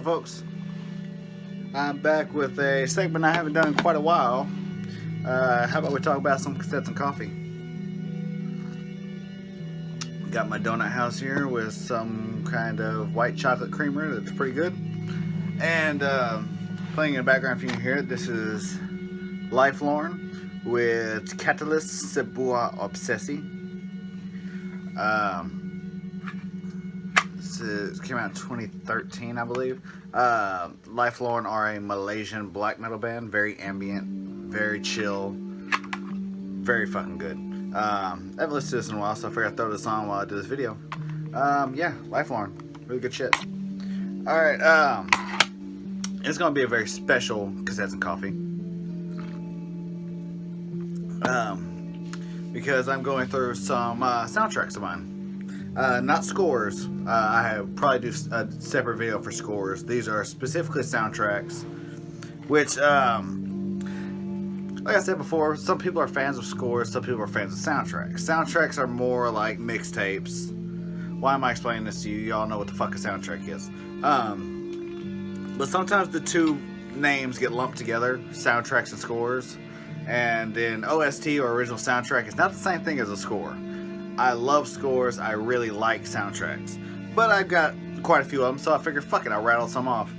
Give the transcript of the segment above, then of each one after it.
folks? I'm back with a segment I haven't done in quite a while. How about we talk about some cassettes and coffee? Got my donut house here with some kind of white chocolate creamer that's pretty good. And playing in the background, if you can hear it, this is Lifelorn with Catalyst Sebuah Obsesi. This came out in 2013, I believe. Lifelorn are a Malaysian black metal band. Very ambient, very chill, very fucking good. I haven't listened to this in a while, so I figured I'd throw this on while I do this video. Yeah, Lifelorn. Really good shit. Alright, it's going to be a very special Cassettes and Coffee. Because I'm going through some soundtracks of mine. Not scores. I probably do a separate video for scores. These are specifically soundtracks, which, like I said before, some people are fans of scores, some people are fans of soundtracks. Soundtracks are more like mixtapes. Why am I explaining this to you? Y'all know what the fuck a soundtrack is. But sometimes the two names get lumped together, soundtracks and scores. And then OST, or original soundtrack, is not the same thing as a score. I love scores, I really like soundtracks. But I've got quite a few of them, so I figured, fuck it, I'll rattle some off.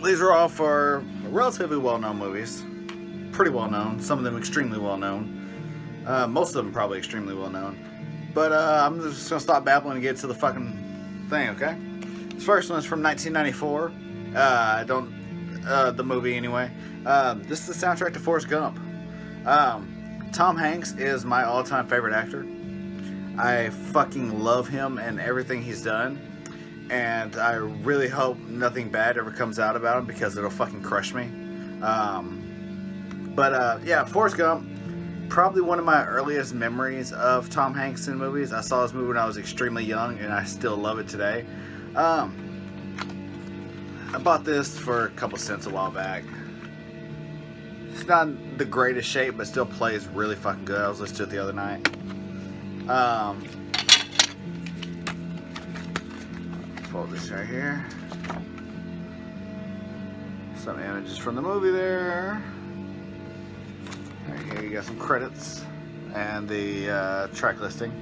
These are all for relatively well-known movies. Pretty well-known, some of them extremely well-known. Most of them probably extremely well-known. But I'm just gonna stop babbling and get to the fucking thing, okay? This first one is from 1994. The movie anyway. This is the soundtrack to Forrest Gump. Tom Hanks is my all-time favorite actor. I fucking love him and everything he's done, and I really hope nothing bad ever comes out about him because it'll fucking crush me. Yeah, Forrest Gump, probably one of my earliest memories of Tom Hanks in movies. I saw this movie when I was extremely young, and I still love it today. I bought this for a couple cents a while back. It's not in the greatest shape, but still plays really fucking good. I was listening to it the other night. Fold this right here. Some images from the movie there. Right here you got some credits and the track listing.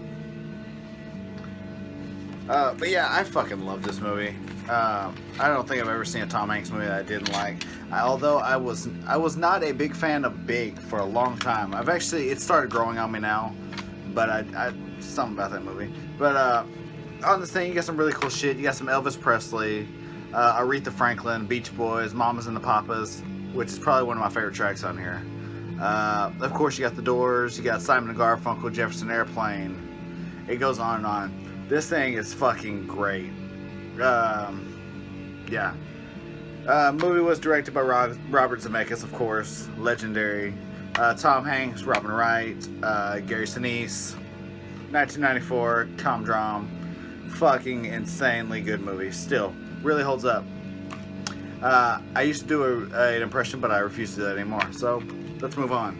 But yeah, I fucking love this movie. I don't think I've ever seen a Tom Hanks movie that I didn't like. Although I was not a big fan of Big for a long time. It started growing on me now, but something about that movie. But on this thing, you got some really cool shit. You got some Elvis Presley, Aretha Franklin, Beach Boys, Mamas and the Papas, which is probably one of my favorite tracks on here. Of course, you got The Doors. You got Simon & Garfunkel, Jefferson Airplane. It goes on and on. This thing is fucking great. Yeah. Movie was directed by Robert Zemeckis, of course, legendary. Tom Hanks, Robin Wright, Gary Sinise. 1994, Tom Drum. Fucking insanely good movie. Still, really holds up. I used to do an impression, but I refuse to do that anymore. So, let's move on.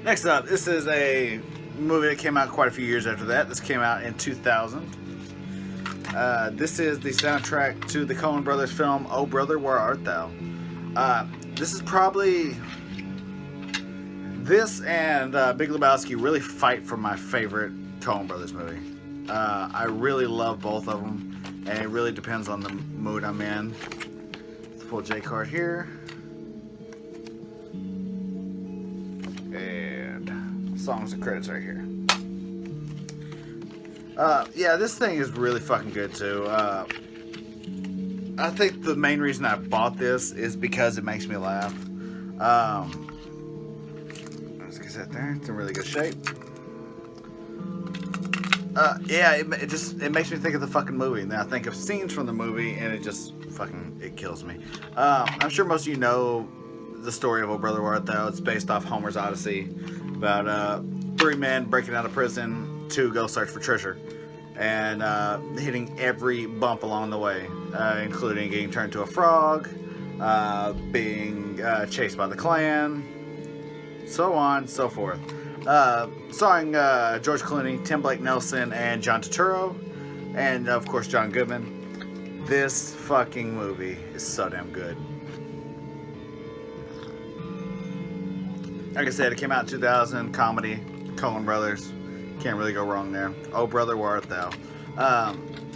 Next up, this is a movie that came out quite a few years after that. This came out in 2000. This is the soundtrack to the Coen Brothers film, Oh Brother, Where Art Thou? This is probably... This and Big Lebowski really fight for my favorite Coen Brothers movie. I really love both of them, and it really depends on the mood I'm in. The full J card here. And songs and credits right here. Yeah, this thing is really fucking good too. I think the main reason I bought this is because it makes me laugh. There's a cassette there. It's in really good shape. Yeah, it makes me think of the fucking movie. And then I think of scenes from the movie, and it just fucking, it kills me. I'm sure most of you know the story of Oh Brother, Where Art Thou? It's based off Homer's Odyssey, about 3 men breaking out of prison to go search for treasure, and hitting every bump along the way, including getting turned to a frog, being chased by the Klan, so on, so forth. Starring George Clooney, Tim Blake Nelson, and John Turturro, and of course John Goodman. This fucking movie is so damn good. Like I said, it came out in 2000, comedy, Coen Brothers. Can't really go wrong there. Oh Brother, Where Art Thou?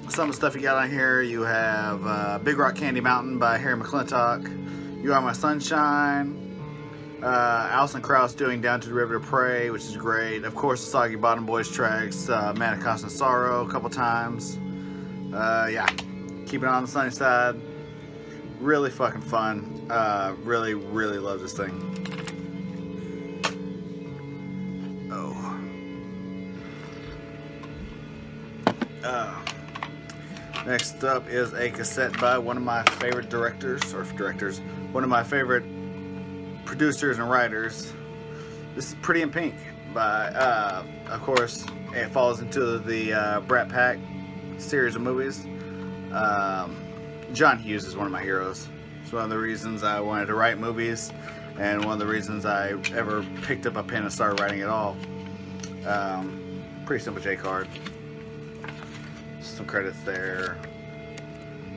Some of the stuff you got on here, you have Big Rock Candy Mountain by Harry McClintock, You Are My Sunshine, Alison Krauss doing Down to the River to Pray, which is great. Of course, the Soggy Bottom Boys tracks, Man of Constant Sorrow a couple times. Yeah, Keep It On the Sunny Side. Really fucking fun. Really, really love this thing. Next up is a cassette by one of my favorite one of my favorite producers and writers. This is Pretty in Pink by, of course, it falls into the Brat Pack series of movies. John Hughes is one of my heroes. It's one of the reasons I wanted to write movies, and one of the reasons I ever picked up a pen and started writing at all. Pretty simple J card. Some credits there,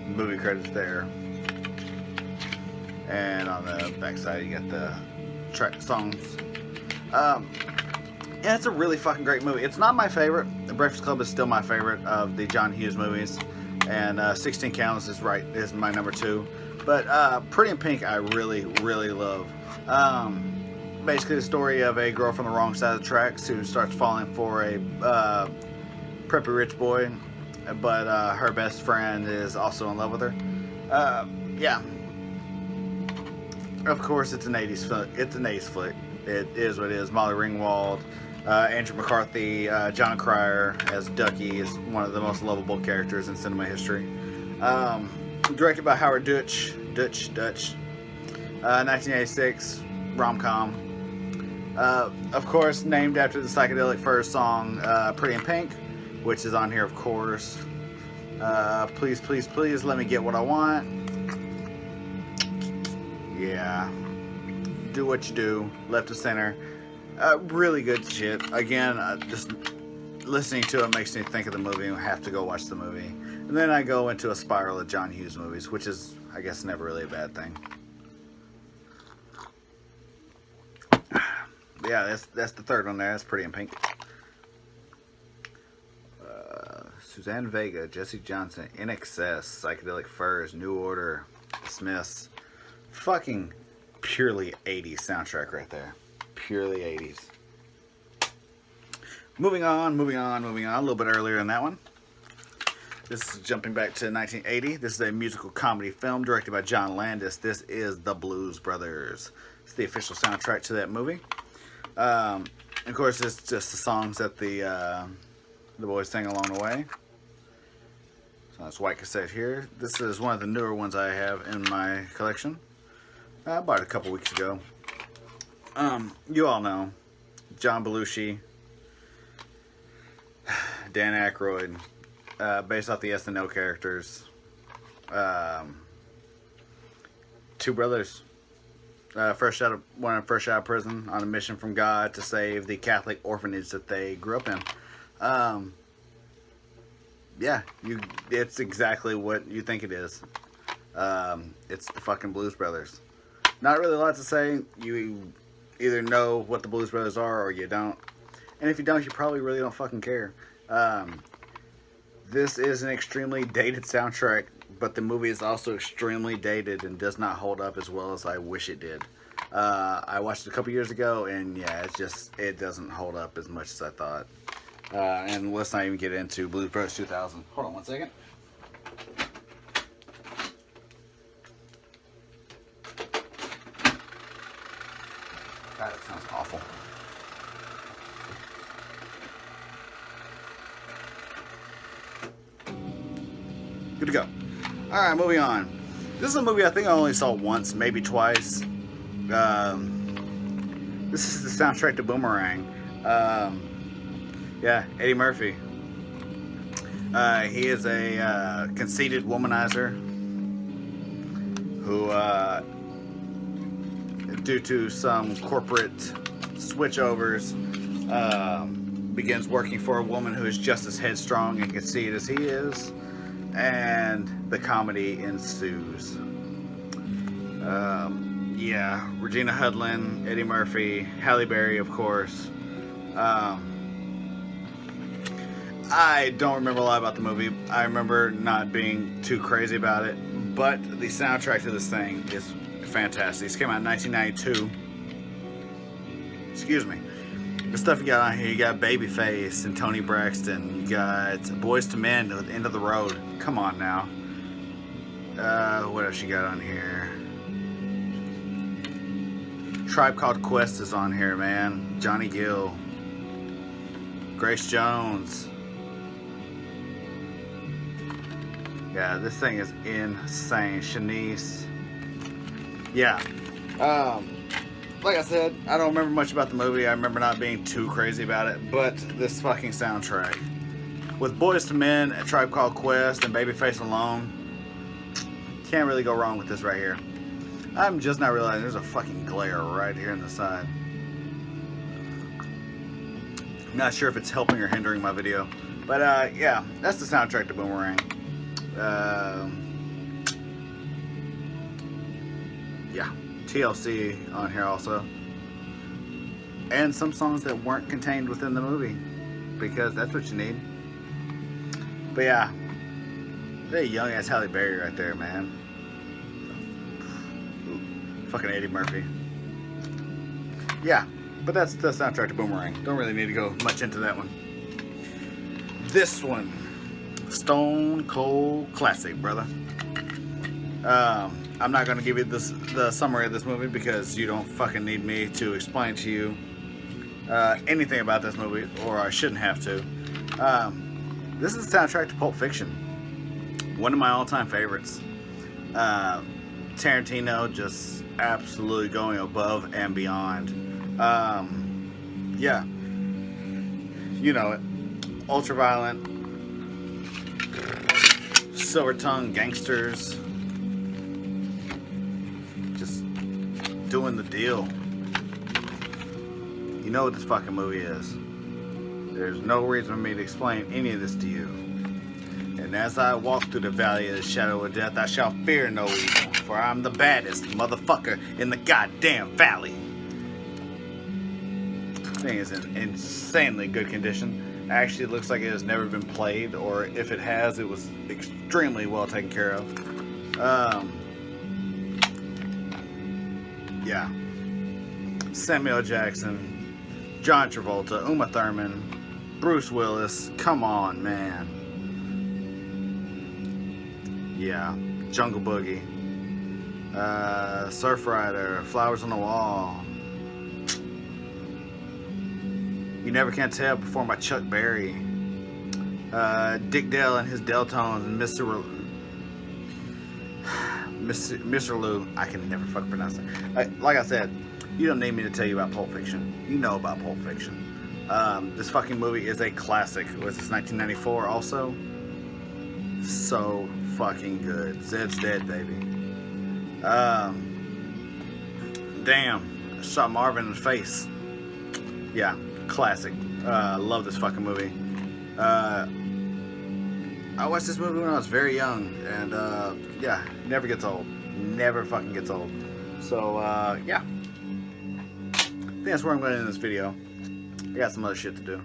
movie credits there, and on the back side you got the track songs. Yeah, it's a really fucking great movie. It's not my favorite. The Breakfast Club is still my favorite of the John Hughes movies, and 16 Candles is my number 2. But Pretty in Pink I really, really love. Basically the story of a girl from the wrong side of the tracks who starts falling for a preppy rich boy, but her best friend is also in love with her. Yeah. Of course, it's an 80s flick. It's an 80s flick. It is what it is. Molly Ringwald, Andrew McCarthy, John Cryer as Ducky is one of the most lovable characters in cinema history. Directed by Howard Dutch. 1986 rom-com. Of course, named after the Psychedelic Furs song Pretty in Pink, which is on here, of course. Please, please, please, let me get what I want. Yeah. Do what you do. Left to center. Really good shit. Again, just listening to it makes me think of the movie and have to go watch the movie. And then I go into a spiral of John Hughes movies, which is, I guess, never really a bad thing. Yeah, that's the third one there. That's Pretty in Pink. Suzanne Vega, Jesse Johnson, In Excess, Psychedelic Furs, New Order, The Smiths. Fucking purely 80s soundtrack right there. Purely 80s. Moving on. A little bit earlier than that one. This is jumping back to 1980. This is a musical comedy film directed by John Landis. This is The Blues Brothers. It's the official soundtrack to that movie. Of course, it's just the songs that the boys sang along the way. So that's white cassette here. This is one of the newer ones I have in my collection. I bought it a couple weeks ago. You all know John Belushi, Dan Aykroyd, based off the SNL characters. Two brothers, fresh out of prison on a mission from God to save the Catholic orphanage that they grew up in. Yeah, it's exactly what you think it is. It's the fucking Blues Brothers. Not really a lot to say. You either know what the Blues Brothers are or you don't. And if you don't, you probably really don't fucking care. This is an extremely dated soundtrack, but the movie is also extremely dated and does not hold up as well as I wish it did. I watched it a couple years ago, and yeah, it doesn't hold up as much as I thought. And let's not even get into Blues Brothers 2000. Hold on one second. God, that sounds awful. Good to go. Alright, moving on. This is a movie I think I only saw once, maybe twice. This is the soundtrack to Boomerang. Yeah, Eddie Murphy. He is a conceited womanizer who, due to some corporate switchovers, begins working for a woman who is just as headstrong and conceited as he is. and the comedy ensues. Yeah, Regina Hudlin, Eddie Murphy, Halle Berry, of course. I don't remember a lot about the movie. I remember not being too crazy about it, but the soundtrack to this thing is fantastic. This came out in 1992. Excuse me. The stuff you got on here, you got Babyface and Toni Braxton. You got Boyz II Men with End of the Road. Come on now. What else you got on here? Tribe Called Quest is on here, man. Johnny Gill. Grace Jones. Yeah, this thing is insane. Shanice. Yeah. Like I said, I don't remember much about the movie. I remember not being too crazy about it, but this fucking soundtrack. With Boyz II Men, A Tribe Called Quest, and Babyface alone, can't really go wrong with this right here. I'm just not realizing there's a fucking glare right here on the side. I'm not sure if it's helping or hindering my video. But yeah, that's the soundtrack to Boomerang. Yeah, TLC on here also. And some songs that weren't contained within the movie, because that's what you need. But yeah, very young ass Halle Berry right there, man. Fucking Eddie Murphy. Yeah, but that's the soundtrack to Boomerang. Don't really need to go much into that one. This one, Stone Cold Classic, brother. I'm not going to give you the summary of this movie because you don't fucking need me to explain to you anything about this movie, or I shouldn't have to. This is the soundtrack to Pulp Fiction. One of my all-time favorites. Tarantino just absolutely going above and beyond. Yeah. You know it. Ultra-violent. Silver-tongued gangsters. Just doing the deal. You know what this fucking movie is. There's no reason for me to explain any of this to you. And as I walk through the valley of the shadow of death, I shall fear no evil, for I'm the baddest motherfucker in the goddamn valley. This thing is in insanely good condition. Actually, it looks like it has never been played, or if it has, it was extremely well taken care of. Yeah. Samuel Jackson, John Travolta, Uma Thurman, Bruce Willis. Come on, man. Yeah. Jungle Boogie. Surf Rider, Flowers on the Wall. You Never Can Tell, performed by Chuck Berry. Dick Dale and his Deltones, and Mr. Lou. I can never fucking pronounce it. Like I said, you don't need me to tell you about Pulp Fiction. You know about Pulp Fiction. This fucking movie is a classic. Was this 1994 also? So fucking good. Zed's dead, baby. Damn. Shot Marvin in the face. Yeah. Classic. Love this fucking movie. I watched this movie when I was very young, and yeah, never gets old. Never fucking gets old. So yeah, I think that's where I'm going to end this video. I got some other shit to do.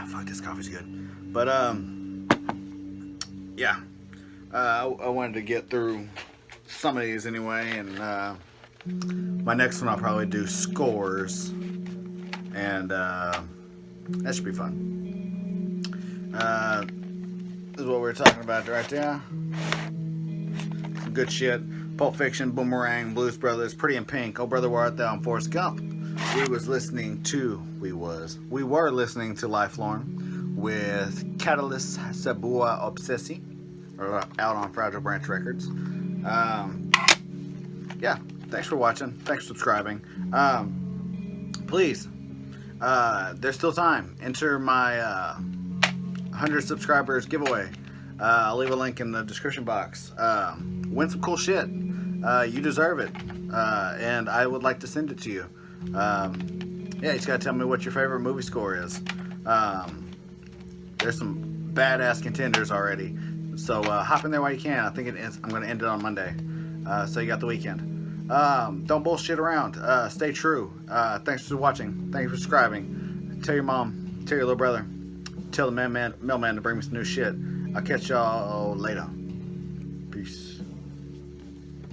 Fuck, this coffee's good. But yeah, I wanted to get through some of these anyway, and my next one I'll probably do scores, and that should be fun. This is what we were talking about right there. Some good shit. Pulp Fiction, Boomerang, Blues Brothers, Pretty in Pink, Oh Brother Where Art Thou, and Forrest Gump. We were listening to Lifelorn with Catalyst Sabua Obsessi, or out on Fragile Branch Records. Yeah. Thanks for watching. Thanks for subscribing. Please, there's still time. Enter my 100 subscribers giveaway. I'll leave a link in the description box. Win some cool shit. You deserve it. And I would like to send it to you. Yeah, you just gotta tell me what your favorite movie score is. There's some badass contenders already. So hop in there while you can. I think I'm going to end it on Monday. So you got the weekend. Don't bullshit around. Stay true. Thanks for watching. Thanks for subscribing. Tell your mom. Tell your little brother. Tell the mailman to bring me some new shit. I'll catch y'all later.